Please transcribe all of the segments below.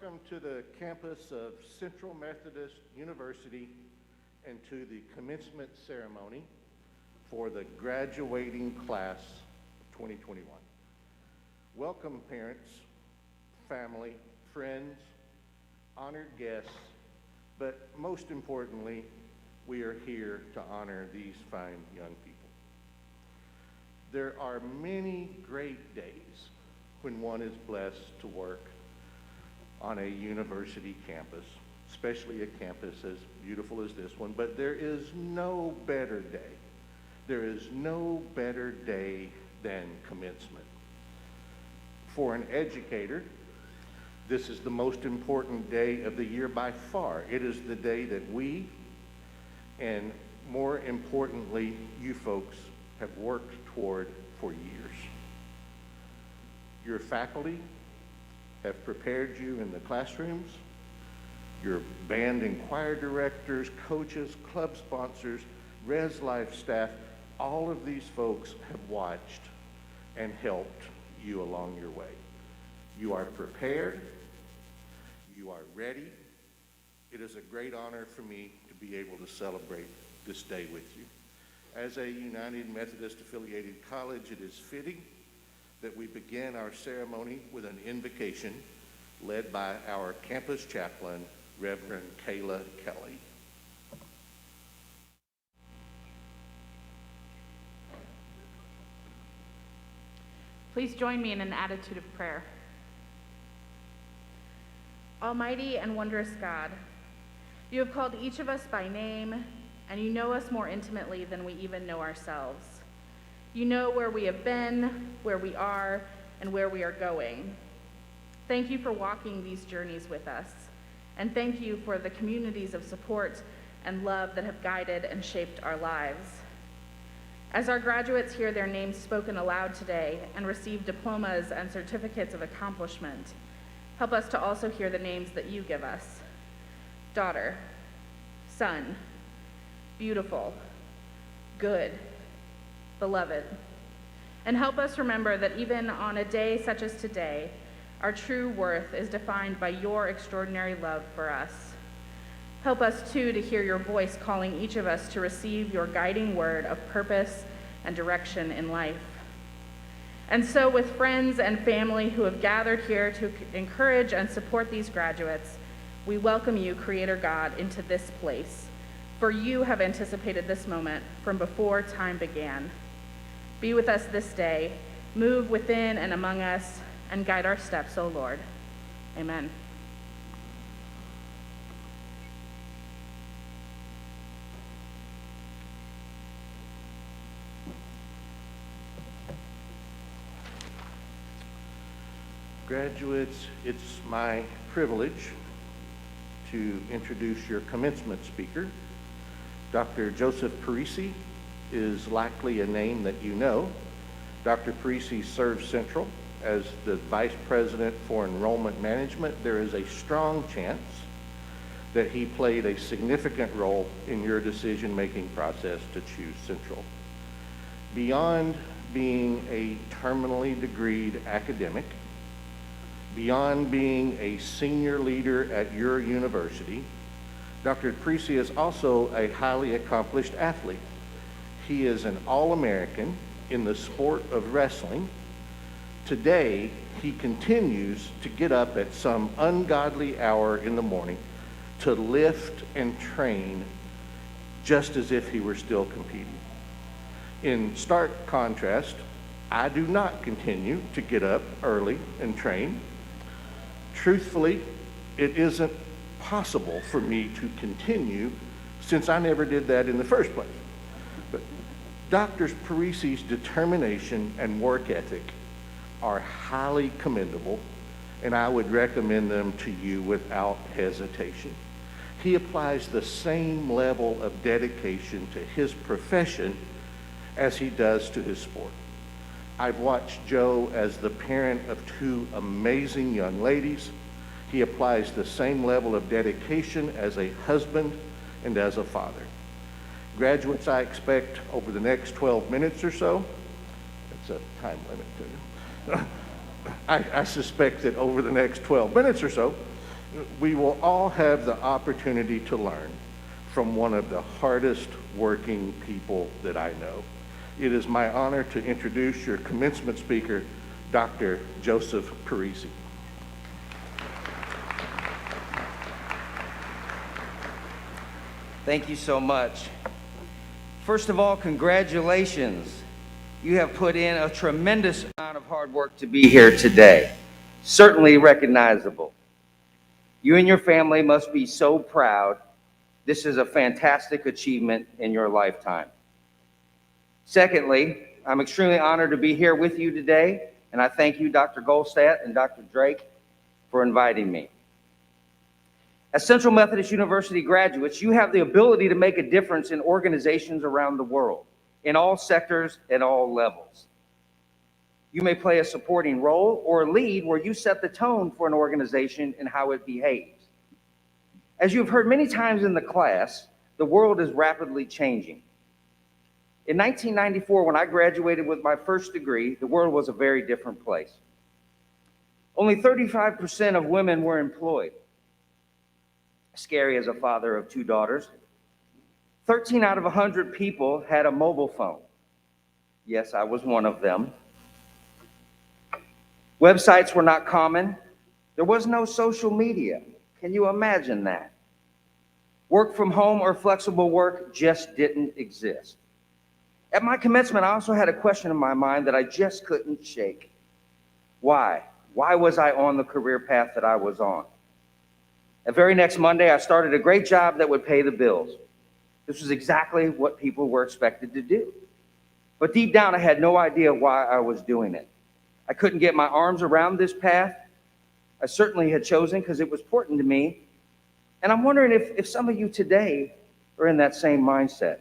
Welcome to the campus of Central Methodist University and to the commencement ceremony for the graduating class of 2021. Welcome parents, family, friends, honored guests, but most importantly, we are here to honor these fine young people. There are many great days when one is blessed to work on a university campus, especially a campus as beautiful as this one, but there is no better day. There is no better day than commencement. For an educator, this is the most important day of the year by far. It is the day that we, and more importantly, you folks, have worked toward for years. Your faculty have prepared you in the classrooms. Your band and choir directors, coaches, club sponsors, Res Life staff, all of these folks have watched and helped you along your way. You are prepared. You are ready. It is a great honor for me to be able to celebrate this day with you. As a United Methodist affiliated college, it is fitting that we begin our ceremony with an invocation led by our campus chaplain, Reverend Kayla Kelly. Please join me in an attitude of prayer. Almighty and wondrous God, you have called each of us by name, and you know us more intimately than we even know ourselves. You know where we have been, where we are, and where we are going. Thank you for walking these journeys with us, and thank you for the communities of support and love that have guided and shaped our lives. As our graduates hear their names spoken aloud today and receive diplomas and certificates of accomplishment, help us to also hear the names that you give us: daughter, son, beautiful, good, beloved. And help us remember that even on a day such as today, our true worth is defined by your extraordinary love for us. Help us too to hear your voice calling each of us to receive your guiding word of purpose and direction in life. And so with friends and family who have gathered here to encourage and support these graduates, we welcome you, Creator God, into this place, for you have anticipated this moment from before time began. Be with us this day, move within and among us, and guide our steps, O Lord. Amen. Graduates, it's my privilege to introduce your commencement speaker. Dr. Joseph Parisi is likely a name that you know. Dr. Parisi serves Central as the Vice President for Enrollment Management. There is a strong chance that he played a significant role in your decision-making process to choose Central. Beyond being a terminally degreed academic, beyond being a senior leader at your university, Dr. Parisi is also a highly accomplished athlete. He is an All-American in the sport of wrestling. Today, he continues to get up at some ungodly hour in the morning to lift and train just as if he were still competing. In stark contrast, I do not continue to get up early and train. Truthfully, it isn't possible for me to continue since I never did that in the first place. But Dr. Parisi's determination and work ethic are highly commendable, and I would recommend them to you without hesitation. He applies the same level of dedication to his profession as he does to his sport. I've watched Joe as the parent of two amazing young ladies. He applies the same level of dedication as a husband and as a father. Graduates, I expect over the next 12 minutes or so, it's a time limit to you. I suspect that over the next 12 minutes or so, We will all have the opportunity to learn from one of the hardest working people that I know. It is my honor to introduce your commencement speaker, Dr. Joseph Parisi. Thank you so much. First of all, congratulations. You have put in a tremendous amount of hard work to be here today. Certainly recognizable. You and your family must be so proud. This is a fantastic achievement in your lifetime. Secondly, I'm extremely honored to be here with you today, and I thank you, Dr. Goldstadt and Dr. Drake, for inviting me. As Central Methodist University graduates, you have the ability to make a difference in organizations around the world, in all sectors and all levels. You may play a supporting role or lead where you set the tone for an organization and how it behaves. As you've heard many times in the class, the world is rapidly changing. In 1994, when I graduated with my first degree, the world was a very different place. Only 35% of women were employed. Scary as a father of 2 daughters. 13 out of 100 people had a mobile phone. Yes, I was one of them. Websites were not common. There was no social media. Can you imagine that? Work from home or flexible work just didn't exist. At my commencement, I also had a question in my mind that I just couldn't shake. Why? Why was I on the career path that I was on? The very next Monday, I started a great job that would pay the bills. This was exactly what people were expected to do. But deep down, I had no idea why I was doing it. I couldn't get my arms around this path. I certainly had chosen because it was important to me. And I'm wondering if some of you today are in that same mindset.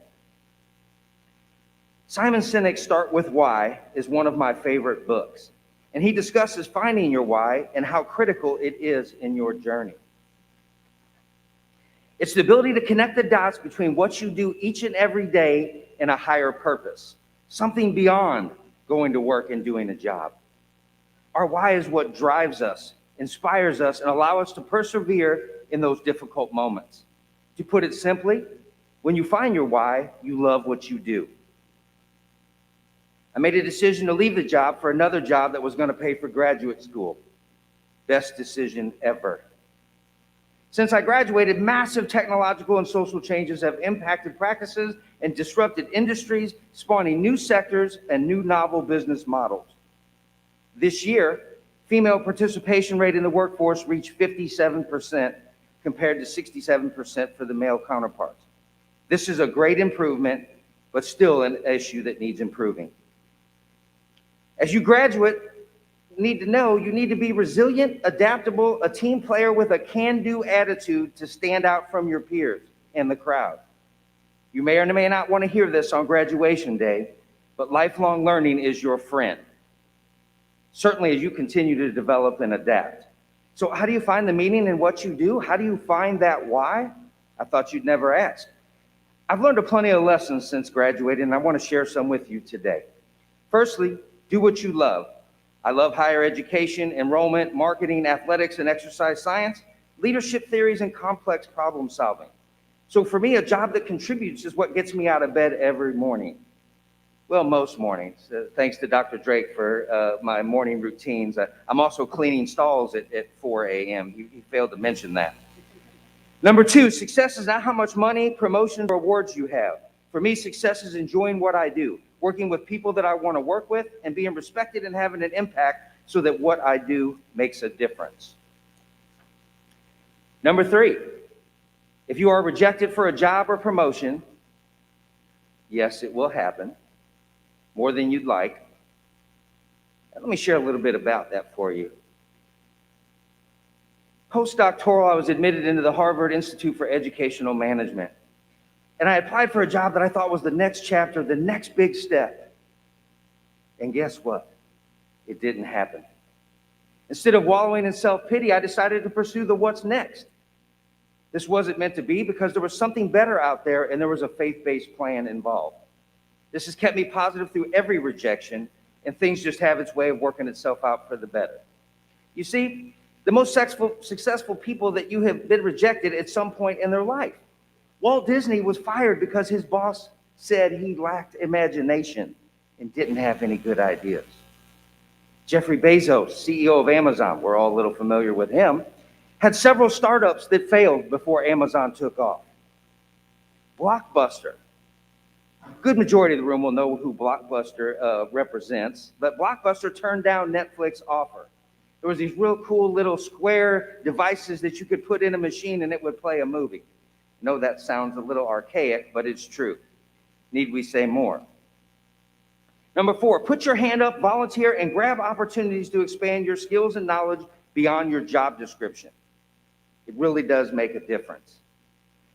Simon Sinek's Start With Why is one of my favorite books. And he discusses finding your why and how critical it is in your journey. It's the ability to connect the dots between what you do each and every day and a higher purpose, something beyond going to work and doing a job. Our why is what drives us, inspires us, and allows us to persevere in those difficult moments. To put it simply, when you find your why, you love what you do. I made a decision to leave the job for another job that was going to pay for graduate school. Best decision ever. Since I graduated, massive technological and social changes have impacted practices and disrupted industries, spawning new sectors and new novel business models. This year, female participation rate in the workforce reached 57% compared to 67% for the male counterparts. This is a great improvement, but still an issue that needs improving. As you graduate, need to know you need to be resilient, adaptable, a team player with a can-do attitude to stand out from your peers and the crowd. You may or may not want to hear this on graduation day, but lifelong learning is your friend. Certainly as you continue to develop and adapt. So how do you find the meaning in what you do? How do you find that why? I thought you'd never ask. I've learned plenty of lessons since graduating, and I want to share some with you today. Firstly, do what you love. I love higher education, enrollment, marketing, athletics, and exercise science, leadership theories, and complex problem solving. So for me, a job that contributes is what gets me out of bed every morning. Well, most mornings, thanks to Dr. Drake for my morning routines. I'm also cleaning stalls at 4 a.m. He failed to mention that. Number 2, success is not how much money, promotion, or awards you have. For me, success is enjoying what I do, working with people that I want to work with, and being respected and having an impact so that what I do makes a difference. Number 3, if you are rejected for a job or promotion, yes, it will happen, more than you'd like. Let me share a little bit about that for you. Postdoctoral, I was admitted into the Harvard Institute for Educational Management. And I applied for a job that I thought was the next chapter, the next big step. And guess what? It didn't happen. Instead of wallowing in self-pity, I decided to pursue the what's next. This wasn't meant to be because there was something better out there and there was a faith-based plan involved. This has kept me positive through every rejection, and things just have its way of working itself out for the better. You see, The most successful people that you have been rejected at some point in their life. Walt Disney was fired because his boss said he lacked imagination and didn't have any good ideas. Jeffrey Bezos, CEO of Amazon, we're all a little familiar with him, had several startups that failed before Amazon took off. Blockbuster. A good majority of the room will know who Blockbuster represents, but Blockbuster turned down Netflix's offer. There was these real cool little square devices that you could put in a machine and it would play a movie. I know that sounds a little archaic, but it's true. Need we say more? Number 4, put your hand up, volunteer, and grab opportunities to expand your skills and knowledge beyond your job description. It really does make a difference.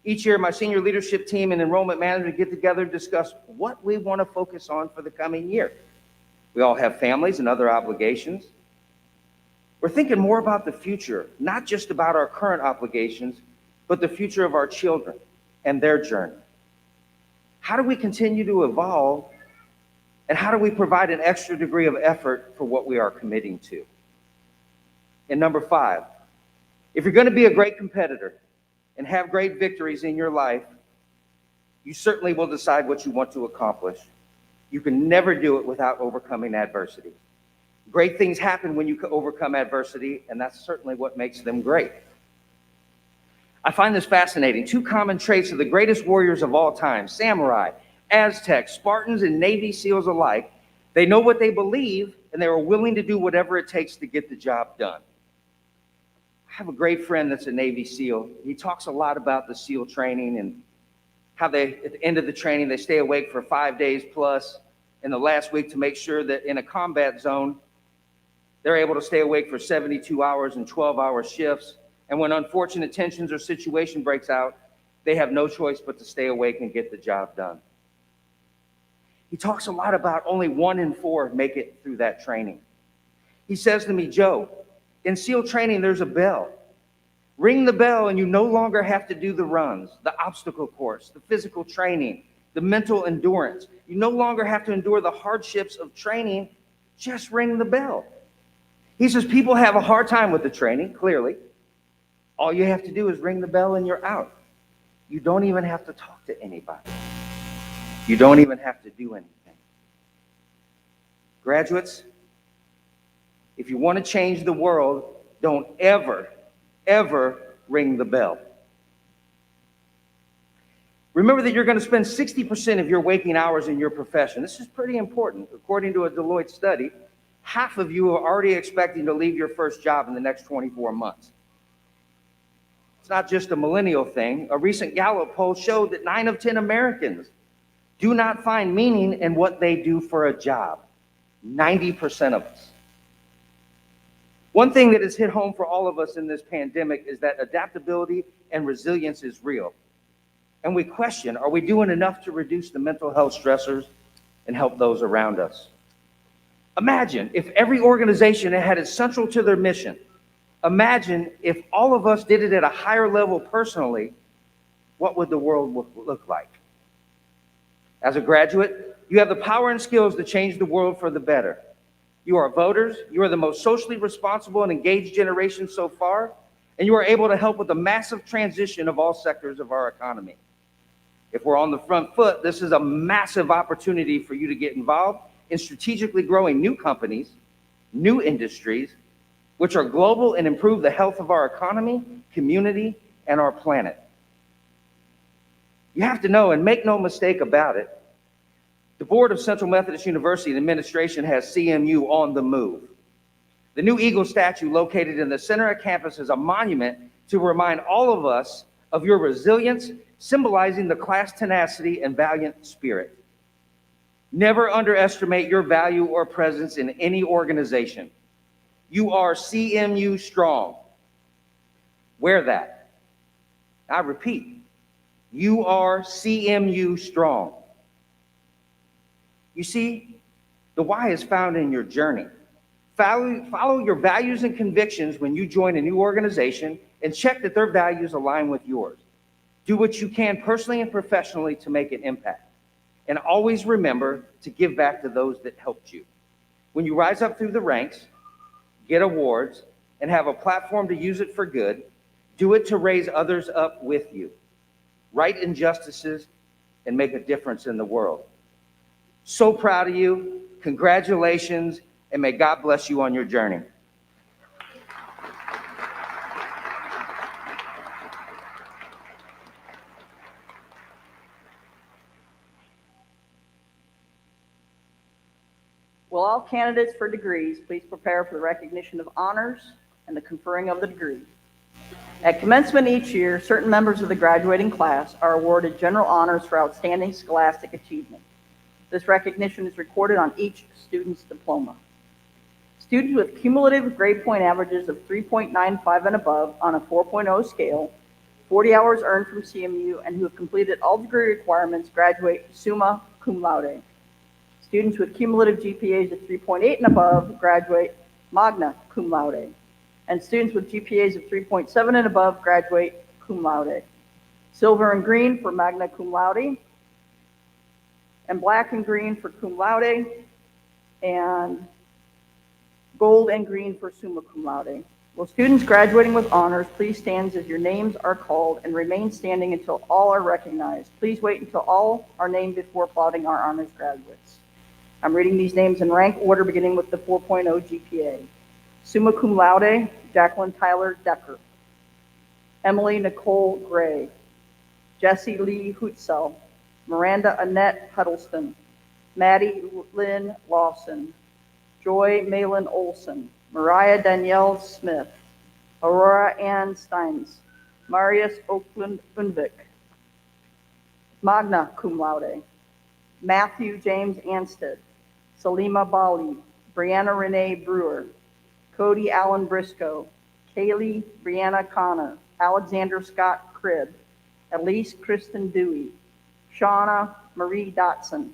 Each year, my senior leadership team and enrollment manager get together to discuss what we want to focus on for the coming year. We all have families and other obligations. We're thinking more about the future, not just about our current obligations, but the future of our children and their journey. How do we continue to evolve, and how do we provide an extra degree of effort for what we are committing to? And number 5, if you're going to be a great competitor and have great victories in your life, you certainly will decide what you want to accomplish. You can never do it without overcoming adversity. Great things happen when you overcome adversity, and that's certainly what makes them great. I find this fascinating. 2 common traits of the greatest warriors of all time, samurai, Aztecs, Spartans, and Navy SEALs alike. They know what they believe, and they are willing to do whatever it takes to get the job done. I have a great friend that's a Navy SEAL. He talks a lot about the SEAL training and how they, at the end of the training, they stay awake for 5 days plus in the last week to make sure that in a combat zone, they're able to stay awake for 72 hours and 12-hour shifts. And when unfortunate tensions or situation breaks out, they have no choice but to stay awake and get the job done. He talks a lot about only 1 in 4 make it through that training. He says to me, Joe, in SEAL training, there's a bell. Ring the bell and you no longer have to do the runs, the obstacle course, the physical training, the mental endurance. You no longer have to endure the hardships of training. Just ring the bell. He says people have a hard time with the training, clearly. All you have to do is ring the bell and you're out. You don't even have to talk to anybody. You don't even have to do anything. Graduates, if you want to change the world, don't ever ring the bell. Remember that you're going to spend 60% of your waking hours in your profession. This is pretty important. According to a Deloitte study, half of you are already expecting to leave your first job in the next 24 months. It's not just a millennial thing. A recent Gallup poll showed that 9 of 10 Americans do not find meaning in what they do for a job. 90% of us. One thing that has hit home for all of us in this pandemic is that adaptability and resilience is real. And we question, are we doing enough to reduce the mental health stressors and help those around us? Imagine if every organization had it central to their mission. Imagine if all of us did it at a higher level personally, what would the world look like? As a graduate, you have the power and skills to change the world for the better. You are voters, you are the most socially responsible and engaged generation so far, and you are able to help with the massive transition of all sectors of our economy. If we're on the front foot, this is a massive opportunity for you to get involved in strategically growing new companies, new industries, which are global and improve the health of our economy, community, and our planet. You have to know, and make no mistake about it, the board of Central Methodist University and administration has CMU on the move. The new Eagle statue located in the center of campus is a monument to remind all of us of your resilience, symbolizing the class tenacity and valiant spirit. Never underestimate your value or presence in any organization. You are CMU strong. Wear that. I repeat, you are CMU strong. You see, the why is found in your journey. Follow your values and convictions when you join a new organization and check that their values align with yours. Do what you can personally and professionally to make an impact. And always remember to give back to those that helped you. When you rise up through the ranks, get awards, and have a platform to use it for good, do it to raise others up with you, right injustices, and make a difference in the world. So proud of you. Congratulations, and may God bless you on your journey. Will all candidates for degrees please prepare for the recognition of honors and the conferring of the degree. At commencement each year, certain members of the graduating class are awarded general honors for outstanding scholastic achievement. This recognition is recorded on each student's diploma. Students with cumulative grade point averages of 3.95 and above on a 4.0 scale, 40 hours earned from CMU, and who have completed all degree requirements graduate summa cum laude. Students with cumulative GPAs of 3.8 and above graduate magna cum laude. And students with GPAs of 3.7 and above graduate cum laude. Silver and green for magna cum laude, and black and green for cum laude, and gold and green for summa cum laude. Will students graduating with honors please stand as your names are called and remain standing until all are recognized. Please wait until all are named before applauding our honors graduates. I'm reading these names in rank order, beginning with the 4.0 GPA. Summa cum laude, Jacqueline Tyler Decker. Emily Nicole Gray. Jessie Lee Hutzel. Miranda Annette Huddleston. Maddie Lynn Lawson. Joy Malin Olson. Mariah Danielle Smith. Aurora Ann Steins. Marius Oakland Unvik. Magna cum laude. Matthew James Ansted. Salima Bali. Brianna Renee Brewer. Cody Allen Briscoe. Kaylee Brianna Connor. Alexander Scott Cribb. Elise Kristen Dewey. Shauna Marie Dotson.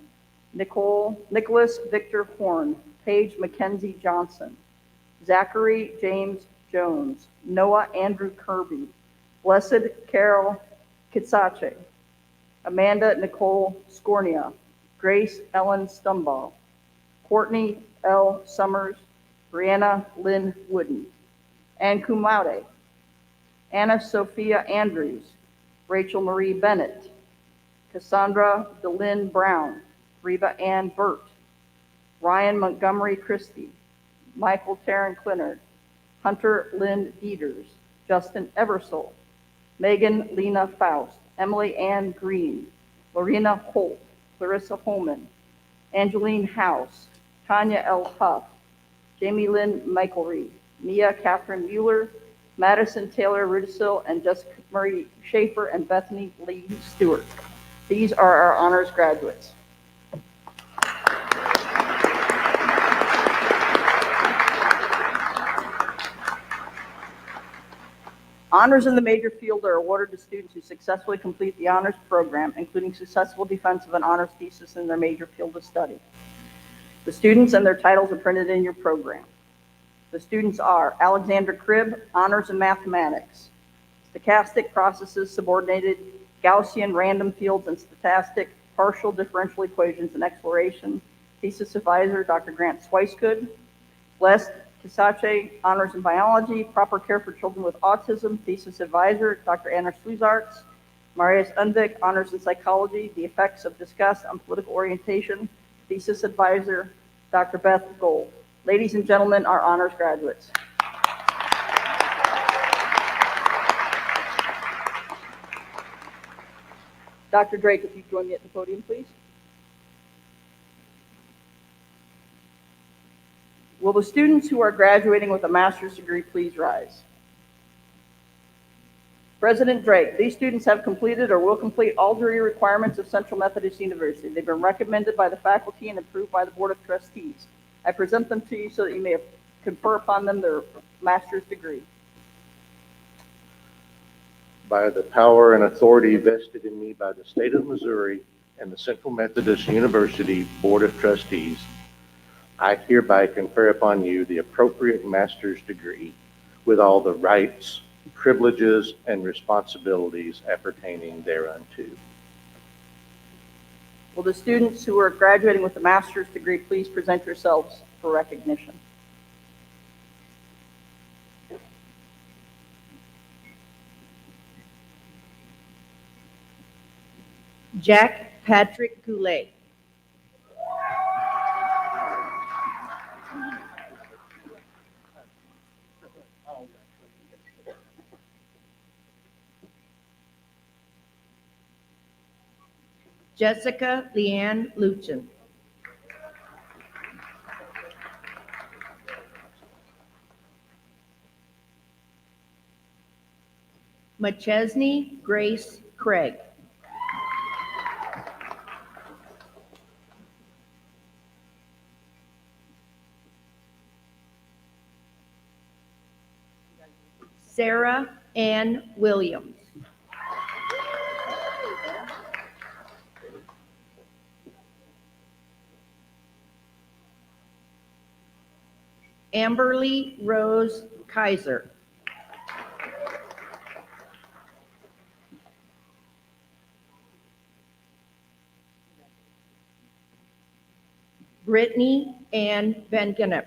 Nicholas Victor Horn. Paige Mackenzie Johnson. Zachary James Jones. Noah Andrew Kirby. Blessed Carol Kitsache. Amanda Nicole Scornia. Grace Ellen Stumbaugh. Courtney L. Summers. Brianna Lynn Wooden. And cum laude. Anna Sophia Andrews. Rachel Marie Bennett. Cassandra DeLynn Brown. Reba Ann Burt. Ryan Montgomery Christie. Michael Taryn Clinard. Hunter Lynn Dieters. Justin Eversole. Megan Lena Faust. Emily Ann Green. Lorena Holt. Clarissa Holman. Angeline House. Tanya L. Huff. Jamie Lynn Michaelry. Mia Catherine Mueller. Madison Taylor Rudisil, and Jessica Marie Schaefer and Bethany Lee Stewart. These are our honors graduates. Honors in the major field are awarded to students who successfully complete the honors program, including successful defense of an honors thesis in their major field of study. The students and their titles are printed in your program. The students are Alexander Cribb, honors in mathematics, stochastic processes, subordinated Gaussian random fields, and stochastic partial differential equations and exploration. Thesis advisor, Dr. Grant Swicegood. Blessed Kisache, honors in biology, proper care for children with autism. Thesis advisor, Dr. Anna Sluzarts. Marius Unvik, honors in psychology, the effects of disgust on political orientation. Thesis advisor, Dr. Beth Gold. Ladies and gentlemen, our honors graduates. Dr. Drake, if you join me at the podium, please. Will the students who are graduating with a master's degree please rise? President Drake, these students have completed or will complete all degree requirements of Central Methodist University. They've been recommended by the faculty and approved by the Board of Trustees. I present them to you so that you may confer upon them their master's degree. By the power and authority vested in me by the state of Missouri and the Central Methodist University Board of Trustees, I hereby confer upon you the appropriate master's degree with all the rights, privileges, and responsibilities appertaining thereunto. Will the students who are graduating with a master's degree please present yourselves for recognition? Jack Patrick Goulet. Jessica Leanne Luchin. McChesney Grace Craig. Sarah Ann Williams. Amberly Rose Kaiser. Brittany Ann Van Gennep.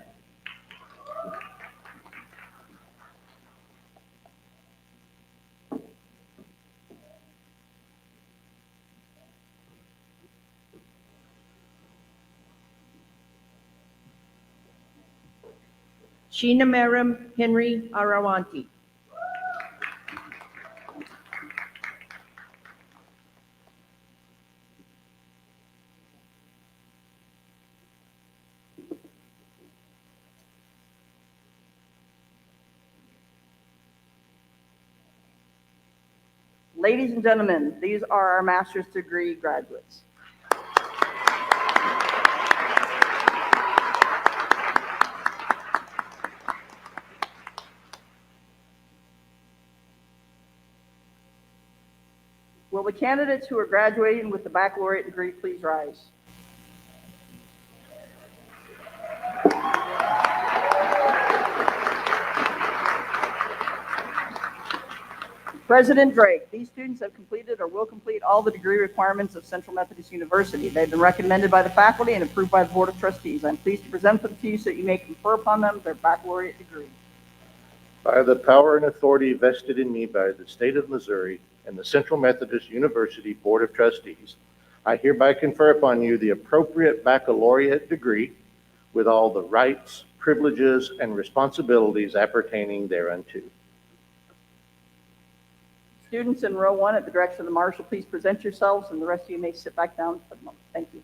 Shinamaram Henry Arawanti. Ladies and gentlemen, these are our master's degree graduates. Will the candidates who are graduating with the baccalaureate degree please rise? President Drake, these students have completed or will complete all the degree requirements of Central Methodist University. They've been recommended by the faculty and approved by the Board of Trustees. I'm pleased to present them to you so that you may confer upon them their baccalaureate degree. By the power and authority vested in me by the state of Missouri and the Central Methodist University Board of Trustees, I hereby confer upon you the appropriate baccalaureate degree with all the rights, privileges, and responsibilities appertaining thereunto. Students in row 1 at the direction of the marshal, please present yourselves, and the rest of you may sit back down for the moment. Thank you.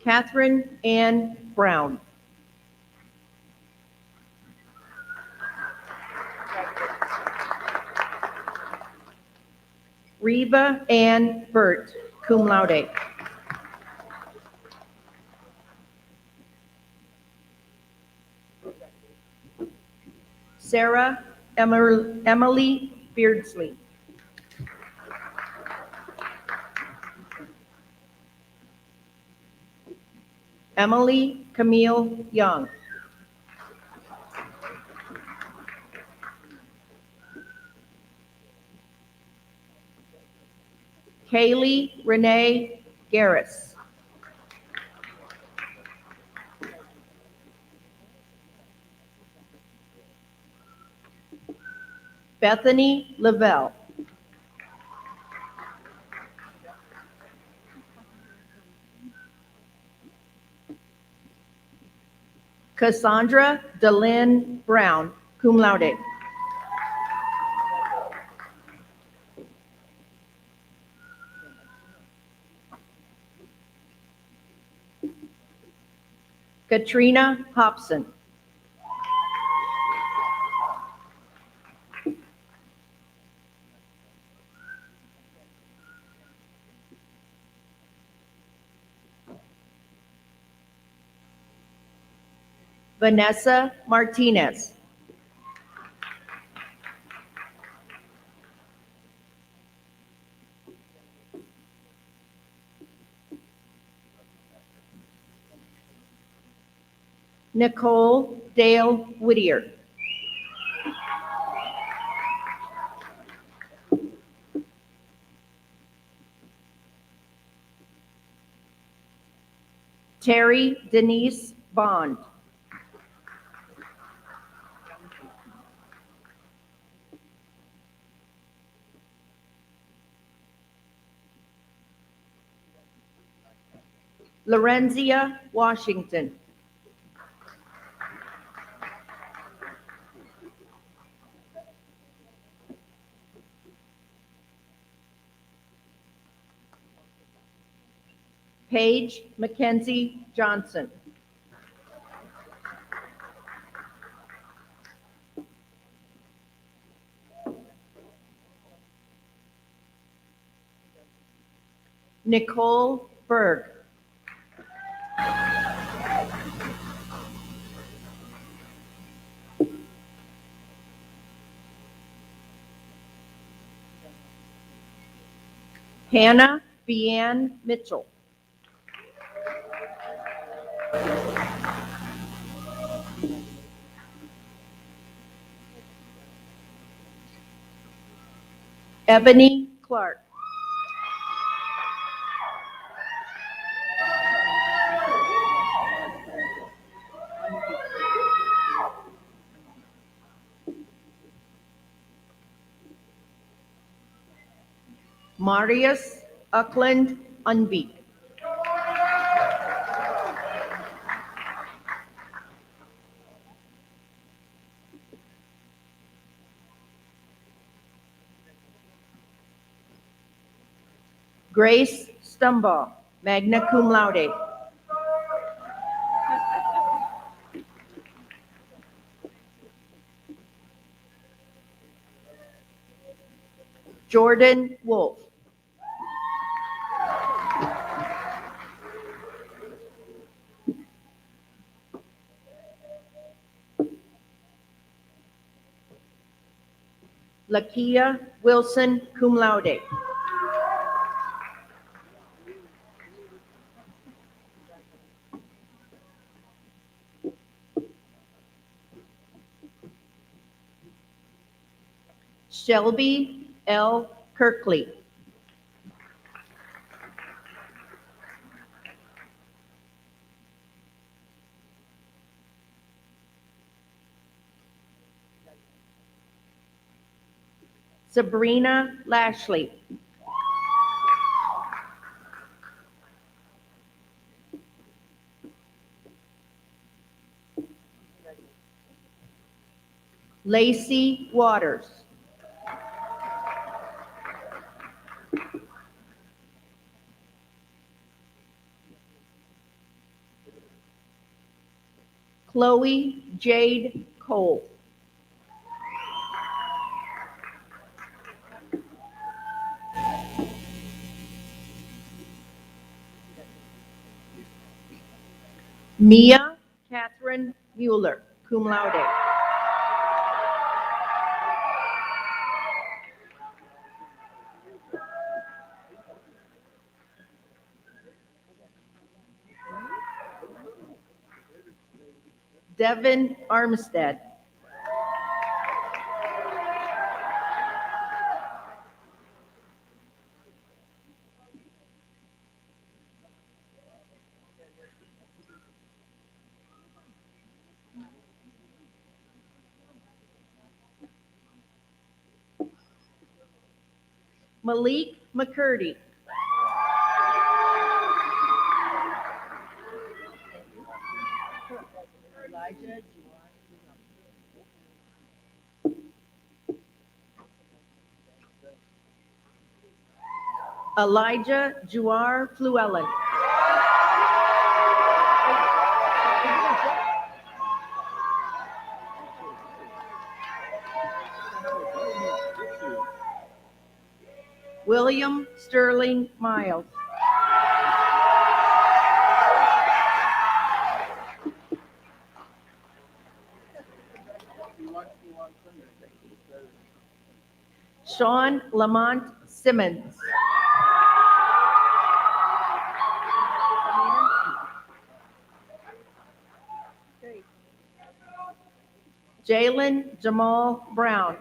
Catherine Ann Brown. Reva Ann Burt, cum laude. Sarah Emily Beardsley. Emily Camille Young. Kaylee Renee Garris. Bethany Lavelle. Cassandra Delynn Brown, cum laude. Katrina Hobson. Vanessa Martinez. Nicole Dale Whittier. Terry Denise Bond. Lorenzia Washington. Paige Mackenzie Johnson. Nicole Berg. Hannah Beanne Mitchell. Ebony Clark. Marius Uckland Unbeek. Grace Stumbaugh, magna cum laude. Jordan Wolf. Lakia Wilson, cum laude. Shelby L. Kirkley. Sabrina Lashley. Lacey Waters. Chloe Jade Cole. Mia Catherine Mueller, cum laude. Devin Armstead. Malik McCurdy. Elijah Juar Fluellen. William Sterling Miles. Sean Lamont Simmons. Jalen Jamal Brown.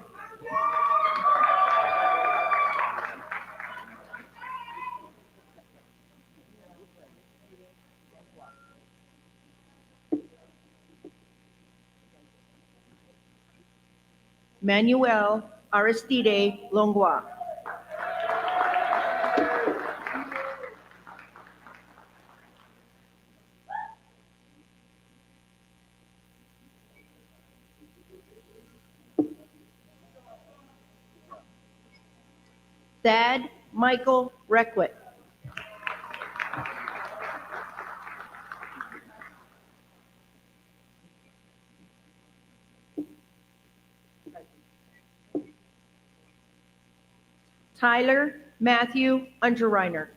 Manuel Aristide Longua. Thad Michael Requit. Tyler Matthew Unterreiner.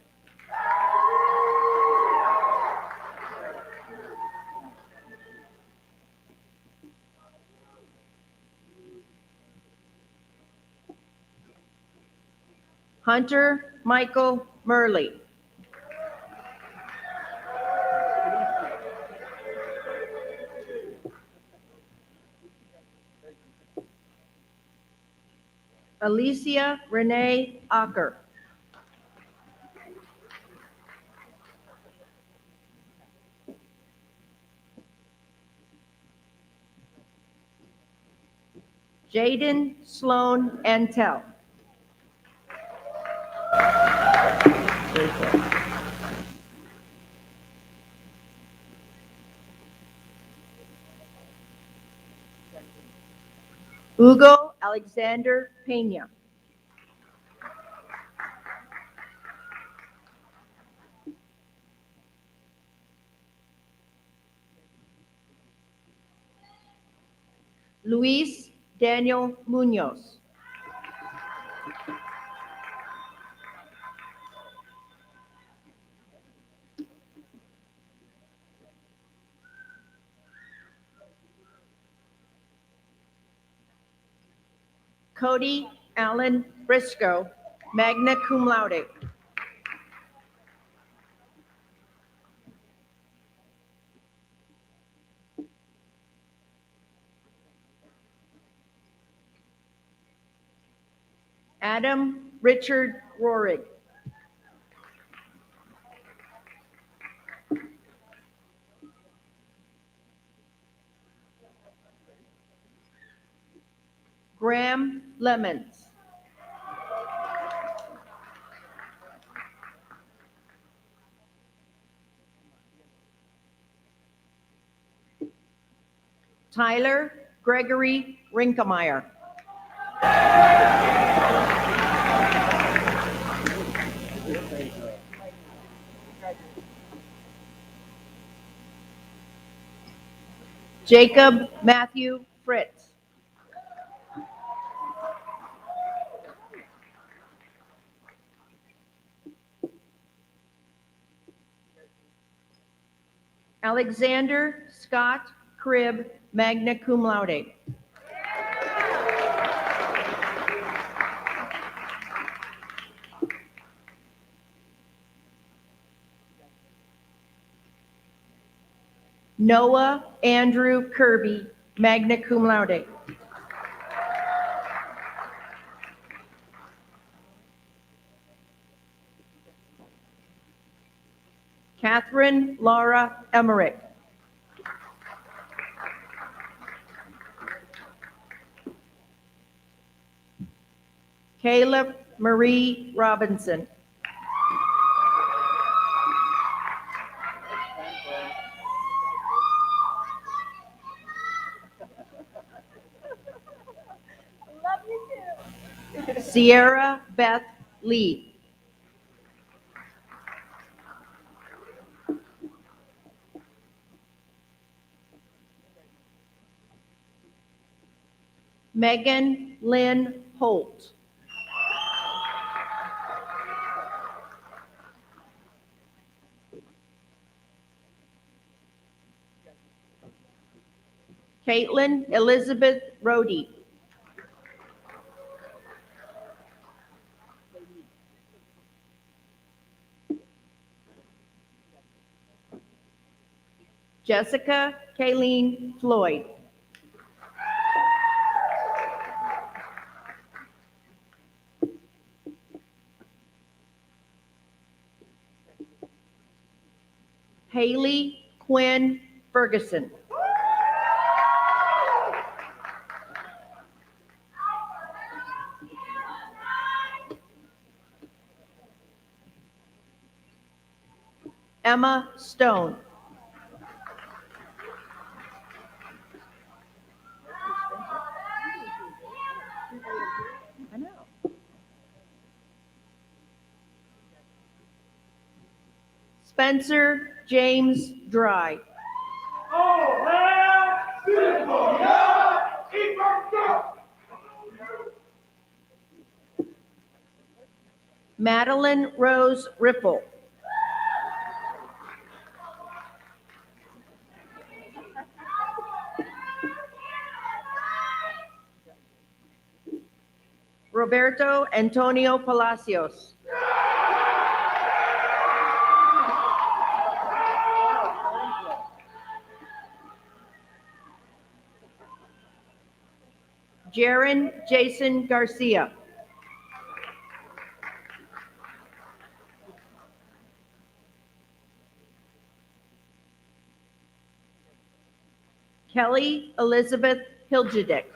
Hunter Michael Murley. Alicia Renee Acker. Jaden Sloan Antel. Hugo Alexander Pena. Luis Daniel Munoz. Cody Allen Briscoe, magna cum laude. Adam Richard Rorig. Graham Lemons. Tyler Gregory Rinkemeyer. Jacob Matthew Fritz. Alexander Scott Cribb, magna cum laude. Noah Andrew Kirby, magna cum laude. Catherine Laura Emmerich. Caleb Marie Robinson. Sierra Beth Lee. Megan Lynn Holt. Caitlin Elizabeth Rohde. Jessica Kayleen Floyd. Haley Quinn Ferguson. Emma Stone. I know. Spencer James Dry. Madeline Rose Ripple. Roberto Antonio Palacios. Jaron Jason Garcia. Kelly Elizabeth Hilgedick.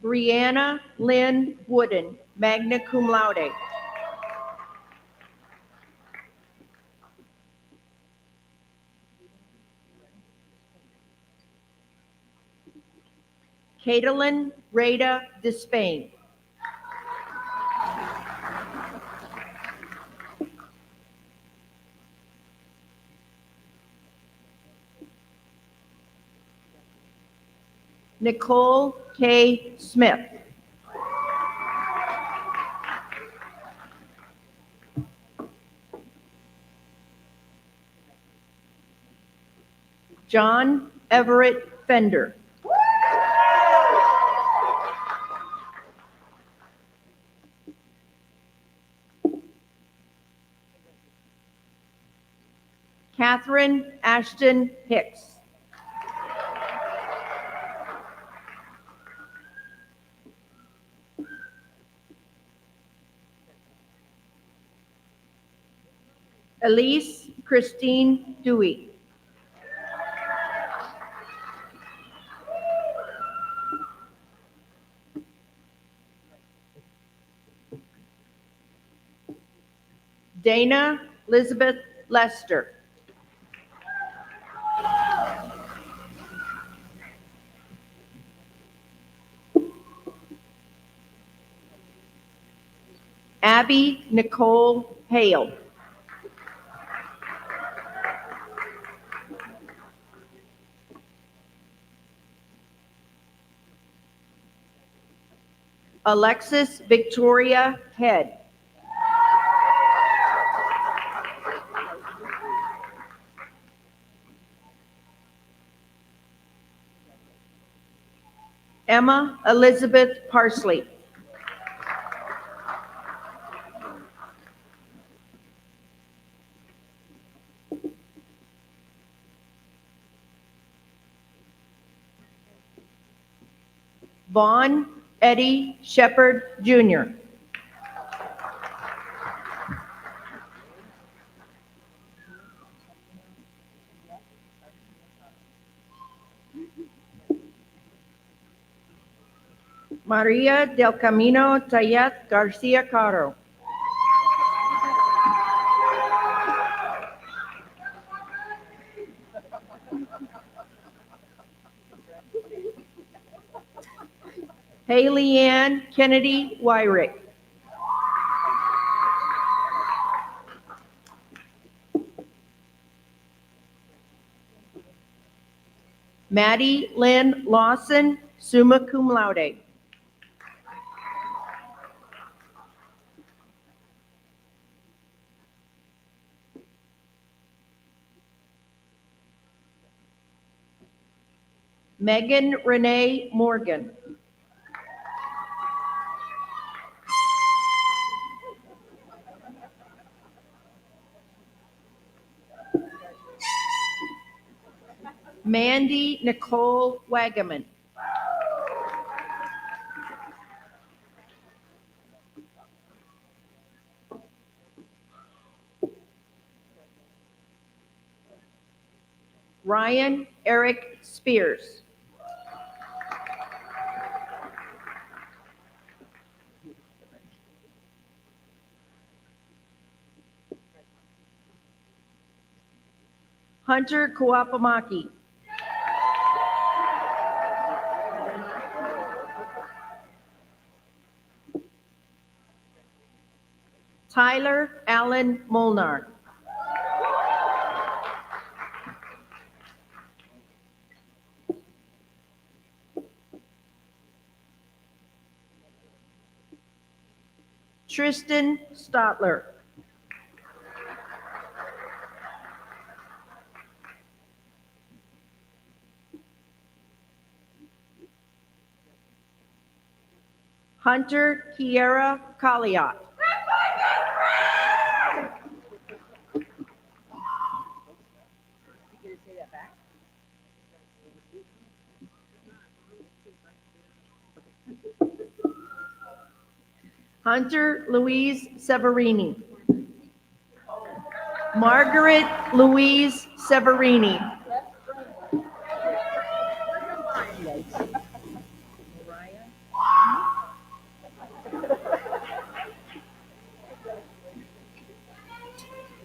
Brianna Lynn Wooden, magna cum laude. Caitlin Rada Despain. Nicole K. Smith. John Everett Fender. Catherine Ashton Hicks. Elise Christine Dewey. Dana Elizabeth Lester. Abby Nicole Hale. Alexis Victoria Head. Emma Elizabeth Parsley. Vaughn Eddie Shepard Jr. Maria del Camino Tayet Garcia Caro. Haley Ann Kennedy Wyrick. Maddie Lynn Lawson, summa cum laude. Megan Renee Morgan. Mandy Nicole Wagaman. Ryan Eric Spears. Hunter Kuapamaki. Tyler Allen Molnar. Tristan Stotler. Hunter Kiera Kaliat. Hunter Louise Severini. Margaret Louise Severini.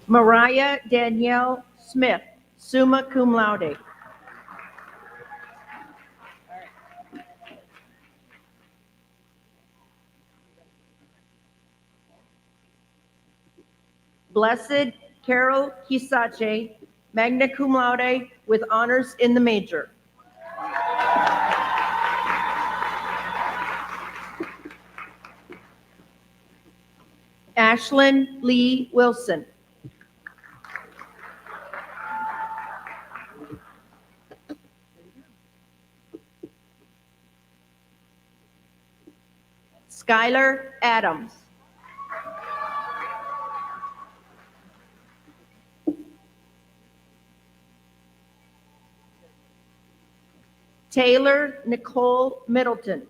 Mariah Danielle Smith, summa cum laude. Blessed Carol Kisache, magna cum laude with honors in the major. Ashlyn Lee Wilson. Skylar Adams. Taylor Nicole Middleton.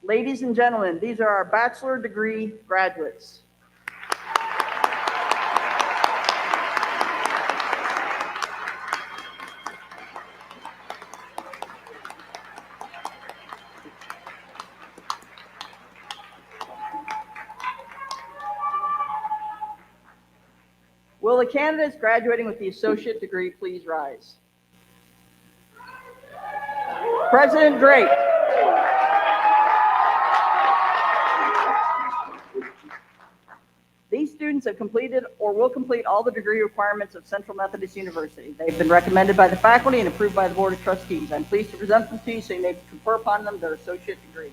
Ladies and gentlemen, these are our bachelor degree graduates. Will the candidates graduating with the associate degree please rise? President Drake. These students have completed or will complete all the degree requirements of Central Methodist University. They've been recommended by the faculty and approved by the Board of Trustees. I'm pleased to present them to you so you may confer upon them their associate degree.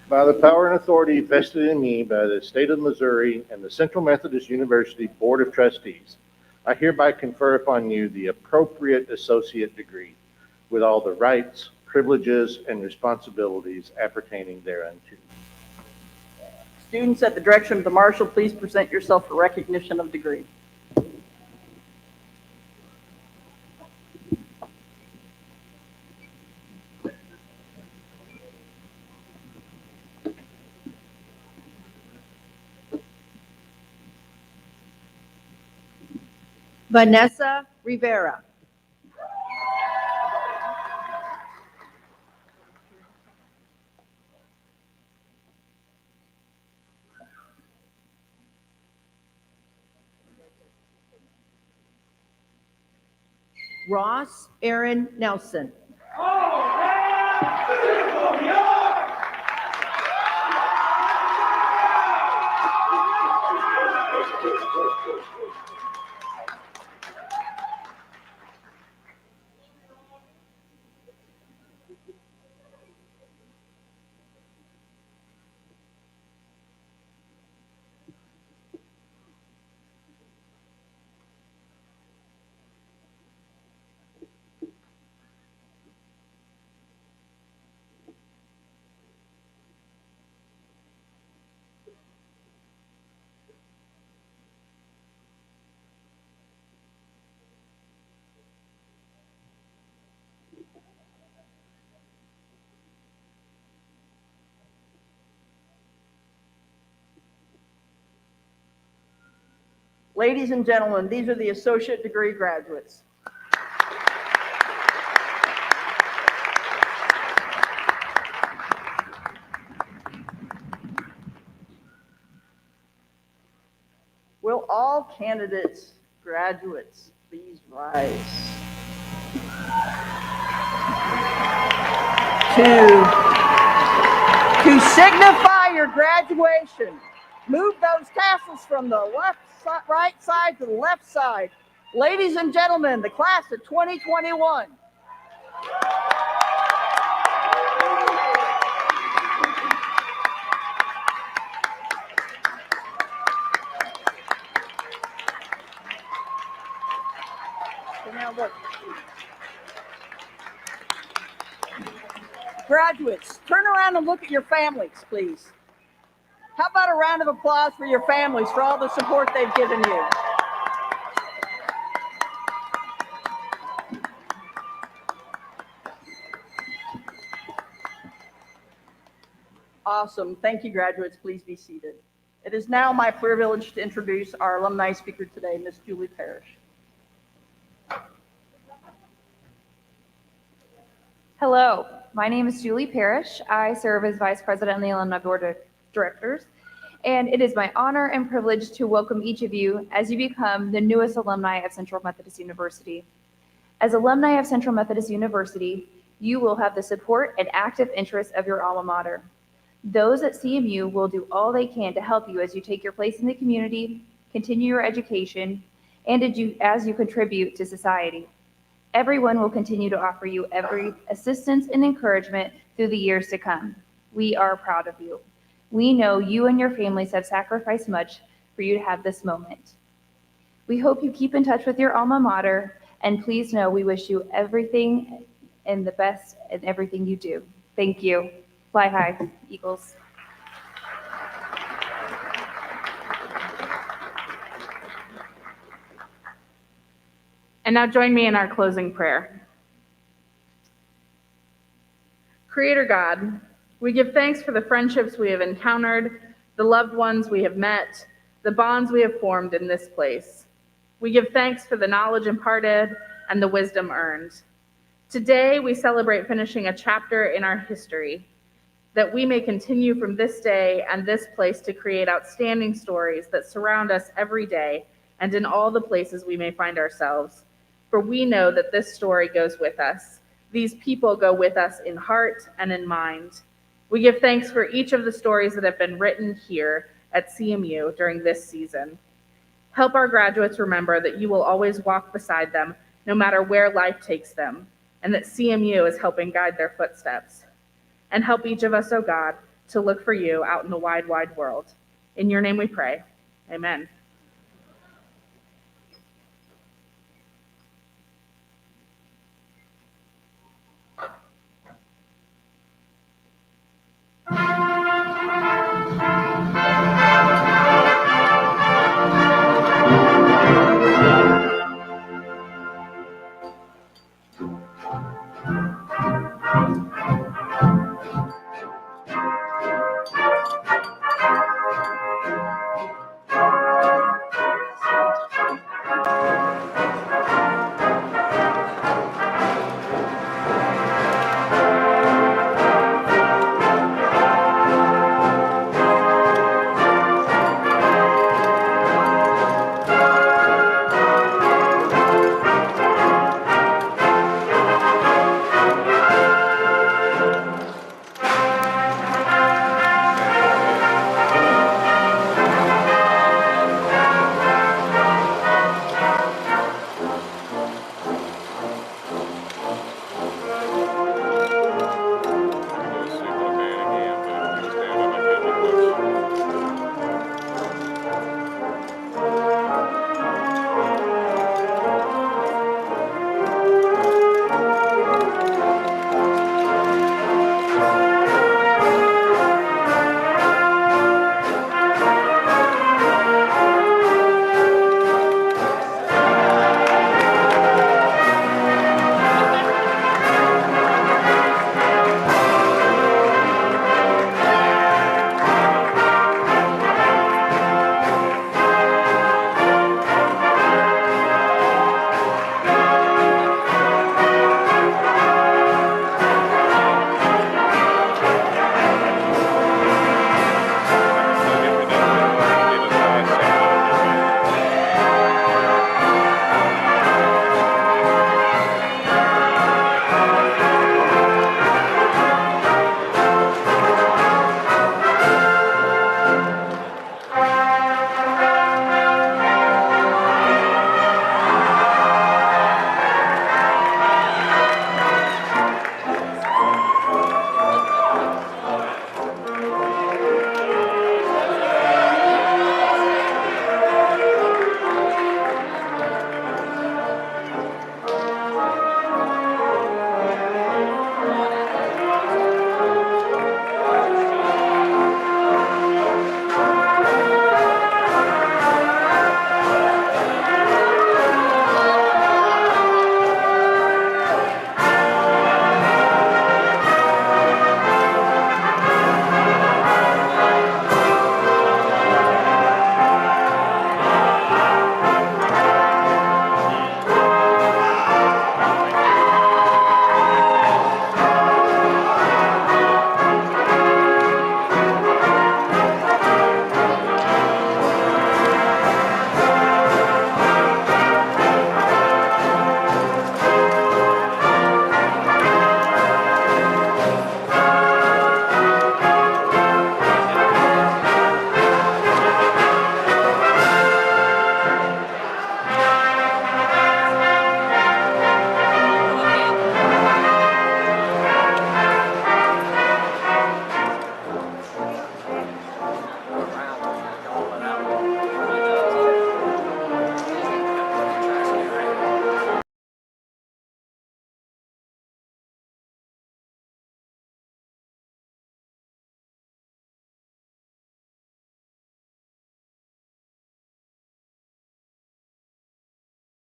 By the power and authority vested in me by the state of Missouri and the Central Methodist University Board of Trustees, I hereby confer upon you the appropriate associate degree with all the rights, privileges, and responsibilities appertaining thereunto. Students, at the direction of the marshal, please present yourself for recognition of degree. Vanessa Rivera. Ross Aaron Nelson. Ladies and gentlemen, these are the associate degree graduates. Will all candidates, graduates, please rise? To signify your graduation, move those tassels from the right side to the left side. Ladies and gentlemen, the class of 2021. So now look. Graduates, turn around and look at your families, please. How about a round of applause for your families for all the support they've given you? Awesome. Thank you, graduates. Please be seated. It is now my privilege to introduce our alumni speaker today, Ms. Julie Parrish. Hello, my name is Julie Parrish. I serve as Vice President on the Alumni Board of Directors, and it is my honor and privilege to welcome each of you as you become the newest alumni of Central Methodist University. As alumni of Central Methodist University, you will have the support and active interest of your alma mater. Those at CMU will do all they can to help you as you take your place in the community, continue your education, and as you contribute to society. Everyone will continue to offer you every assistance and encouragement through the years to come. We are proud of you. We know you and your families have sacrificed much for you to have this moment. We hope you keep in touch with your alma mater, and please know we wish you everything and the best in everything you do. Thank you. Fly high, Eagles. And now join me in our closing prayer. Creator God, we give thanks for the friendships we have encountered, the loved ones we have met, the bonds we have formed in this place. We give thanks for the knowledge imparted and the wisdom earned. Today, we celebrate finishing a chapter in our history, that we may continue from this day and this place to create outstanding stories that surround us every day and in all the places we may find ourselves. For we know that this story goes with us. These people go with us in heart and in mind. We give thanks for each of the stories that have been written here at CMU during this season. Help our graduates remember that you will always walk beside them, no matter where life takes them, and that CMU is helping guide their footsteps. And help each of us, oh God, to look for you out in the wide, wide world. In your name we pray. Amen.